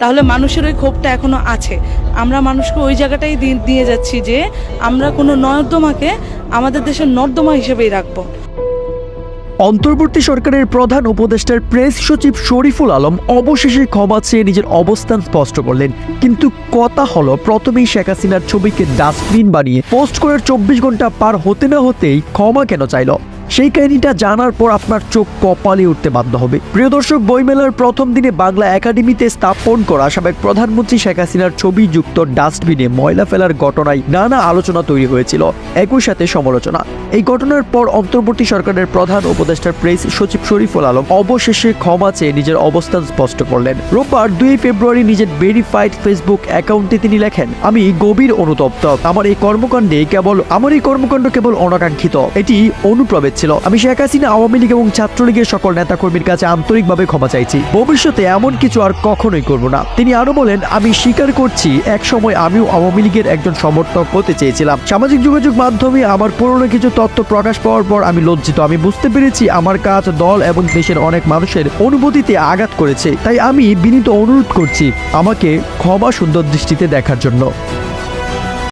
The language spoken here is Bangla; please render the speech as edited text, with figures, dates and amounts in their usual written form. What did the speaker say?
তাহলে মানুষের ওই ক্ষোভটা এখনো আছে। আমরা মানুষকে ওই জায়গাটাই দিয়ে যাচ্ছি যে আমরা কোনো নর্দমাকে আমাদের দেশের নর্দমা হিসেবেই রাখবো। অন্তর্বর্তী সরকারের প্রধান উপদেষ্টার প্রেস সচিব শরীফুল আলম অবশেষে ক্ষমা চেয়ে নিজের অবস্থান স্পষ্ট করলেন। কিন্তু কথা হলো, প্রথমেই শেখ হাসিনার ছবিকে ডাস্টবিন বানিয়ে পোস্ট করার 24 ঘন্টা পার হতে না হতেই ক্ষমা কেন চাইল? সেই কাহিনীটা জানার পর আপনার চোখ কপালে উঠতে বাধ্য হবে। প্রিয় দর্শক, বইমেলার প্রথম দিনে বাংলা একাডেমিতে স্থাপন করা সাবেক প্রধানমন্ত্রী শেখ হাসিনার ছবি যুক্ত ডাস্টবিনে ময়লা ফেলার ঘটনায় নানা আলোচনা তৈরি হয়েছিল, একই সাথে সমালোচনা। এই ঘটনার পর অন্তর্বর্তী সরকারের প্রধান উপদেষ্টার প্রেস সচিব শরীফুল আলম অবশেষে ক্ষমা চেয়ে নিজের অবস্থান স্পষ্ট করলেন। রোববার 2 ফেব্রুয়ারি নিজের ভেরিফাইড ফেসবুক অ্যাকাউন্টে তিনি লেখেন, আমি গভীর অনুতপ্ত। আমার এই কর্মকাণ্ড কেবল অনাকাঙ্ক্ষিত, এটি অনুপ্রবেশ ছিল। আমি শেখ হাসিনা, আওয়ামী লীগ এবং ছাত্রলীগের সকল নেতাকর্মীর কাছে আন্তরিকভাবে ক্ষমা চাইছি। ভবিষ্যতে এমন কিছু আর কখনোই করব না। তিনি আরো বলেন, আমি স্বীকার করছি এক সময় আমিও আওয়ামী লীগের একজন সমর্থক হতে চেয়েছিলাম। সামাজিক যোগাযোগ মাধ্যমে আমার পুরনো কিছু তথ্য প্রকাশ পাওয়ার পর আমি লজ্জিত। আমি বুঝতে পেরেছি আমার কাজ দল এবং দেশের অনেক মানুষের অনুভূতিতে আঘাত করেছে। তাই আমি বিনীত অনুরোধ করছি আমাকে ক্ষমা সুন্দর দৃষ্টিতে দেখার জন্য।